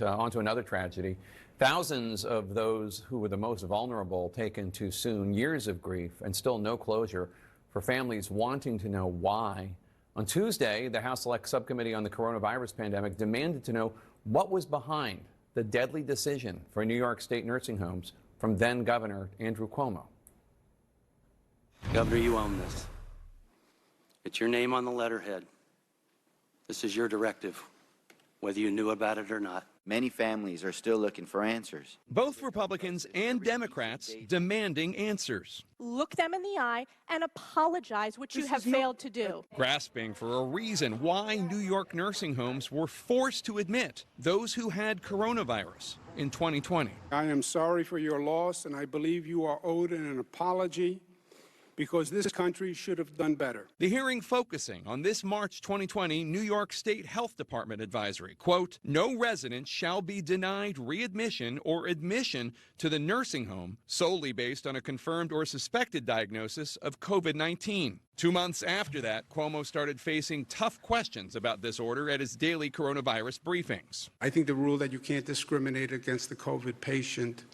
On to another tragedy. Thousands of those who were the most vulnerable taken too soon, years of grief, and still no closure for families wanting to know why. On Tuesday, the House Select Subcommittee on the Coronavirus Pandemic demanded to know what was behind the deadly decision for New York State nursing homes from then Governor Andrew Cuomo. Governor, you own this. It's your name on the letterhead. This is your directive, whether you knew about it or not. Many families are still looking for answers. Both Republicans and Democrats demanding answers. Look them in the eye and apologize, which you have failed to do. Grasping for a reason why New York nursing homes were forced to admit those who had coronavirus in 2020. I am sorry for your loss, and I believe you are owed an apology, because this country should have done better. The hearing focusing on this March 2020 New York State Health Department advisory. Quote, no resident shall be denied readmission or admission to the nursing home solely based on a confirmed or suspected diagnosis of COVID-19. 2 months after that, Cuomo started facing tough questions about this order at his daily coronavirus briefings. I think the rule that you can't discriminate against the COVID patient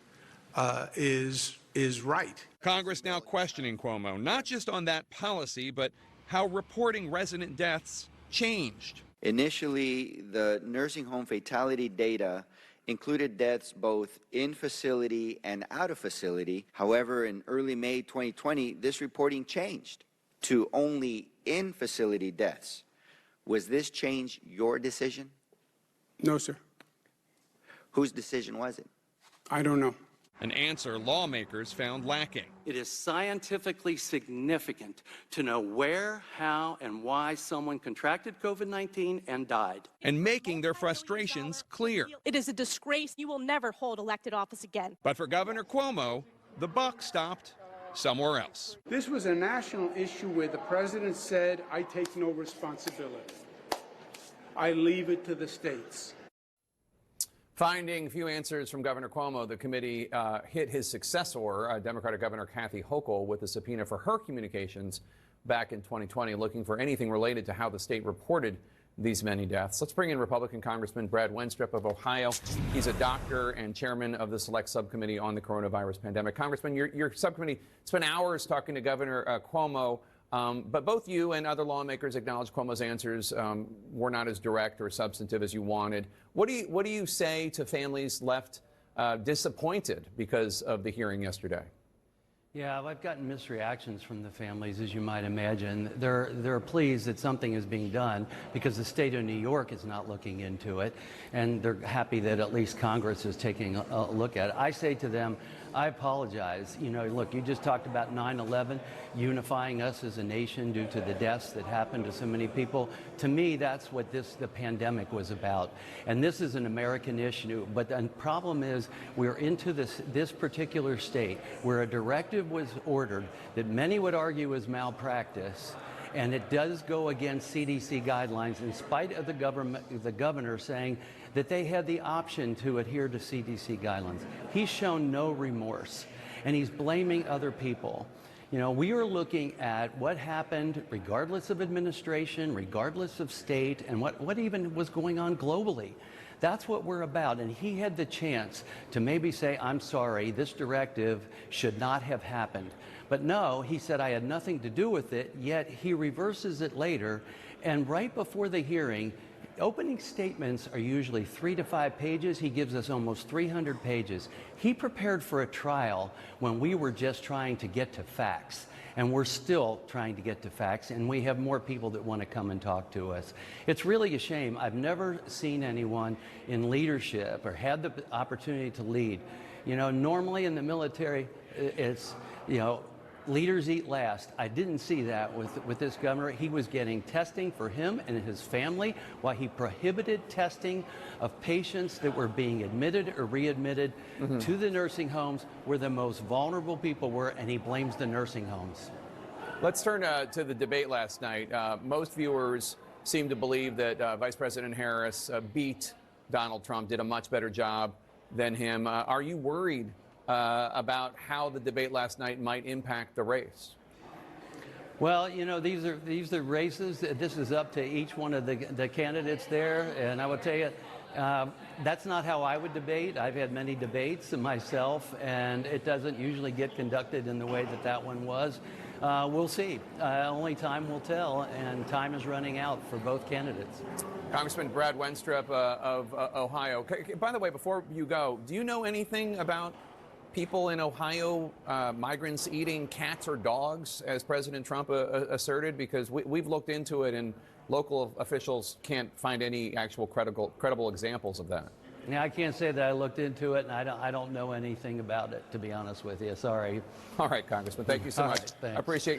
is right. Congress now questioning Cuomo, not just on that policy, but how reporting resident deaths changed. Initially, the nursing home fatality data included deaths both in facility and out of facility. However, in early May 2020, this reporting changed to only in facility deaths. Was this change your decision? No, sir. Whose decision was it? I don't know. An answer lawmakers found lacking. It is scientifically significant to know where, how, and why someone contracted COVID-19 and died. And making their frustrations clear. It is a disgrace. You will never hold elected office again. But for Governor Cuomo, the buck stopped somewhere else. This was a national issue where the president said, I take no responsibility. I leave it to the states. Finding few answers from Governor Cuomo, the committee hit his successor, Democratic Governor Kathy Hochul, with a subpoena for her communications back in 2020, looking for anything related to how the state reported these many deaths. Let's bring in Republican Congressman Brad Wenstrup of Ohio. He's a doctor and chairman of the Select Subcommittee on the Coronavirus Pandemic. Congressman, your subcommittee spent hours talking to Governor Cuomo. But both you and other lawmakers acknowledge Cuomo's answers were not as direct or substantive as you wanted. What do you say to families left disappointed because of the hearing yesterday? Yeah, I've gotten mixed reactions from the families, as you might imagine. They're pleased that something is being done because the state of New York is not looking into it, and they're happy that at least Congress is taking a look at it. I say to them, I apologize. You know, look, you just talked about 9/11 unifying us as a nation due to the deaths that happened to so many people. To me, that's what the pandemic was about. And this is an American issue. But the problem is we're into this particular state where a directive was ordered that many would argue is malpractice. And it does go against CDC guidelines in spite of the governor saying that they had the option to adhere to CDC guidelines. He's shown no remorse, and he's blaming other people. You know, we are looking at what happened regardless of administration, regardless of state, and what even was going on globally. That's what we're about, and he had the chance to maybe say, I'm sorry, this directive should not have happened. But no, he said, I had nothing to do with it, yet he reverses it later, and right before the hearing, opening statements are usually 3 to 5 pages. He gives us almost 300 pages. He prepared for a trial when we were just trying to get to facts. And we're still trying to get to facts, and we have more people that want to come and talk to us. It's really a shame. I've never seen anyone in leadership or had the opportunity to lead. You know, normally in the military, it's, you know, leaders eat last. I didn't see that with this governor. He was getting testing for him and his family while he prohibited testing of patients that were being admitted or readmitted to the nursing homes where the most vulnerable people were, and he blames the nursing homes. Let's turn to the debate last night. Most viewers seem to believe that Vice President Harris beat Donald Trump, did a much better job than him. Are you worried about how the debate last night might impact the race? Well, you know, these are races. This is up to each one of the candidates there, and I will tell you, That's not how I would debate. I've had many debates myself, and it doesn't usually get conducted in the way that that one was. We'll see. Only time will tell, and time is running out for both candidates. Congressman Brad Wenstrup of Ohio. By the way, before you go, do you know anything about people in Ohio, migrants eating cats or dogs, as President Trump asserted? Because we've looked into it, and local officials can't find any actual credible examples of that. Yeah, I can't say that I looked into it, and I don't know anything about it, to be honest with you. Sorry. All right, Congressman. Thank you so much. Right, thanks. I appreciate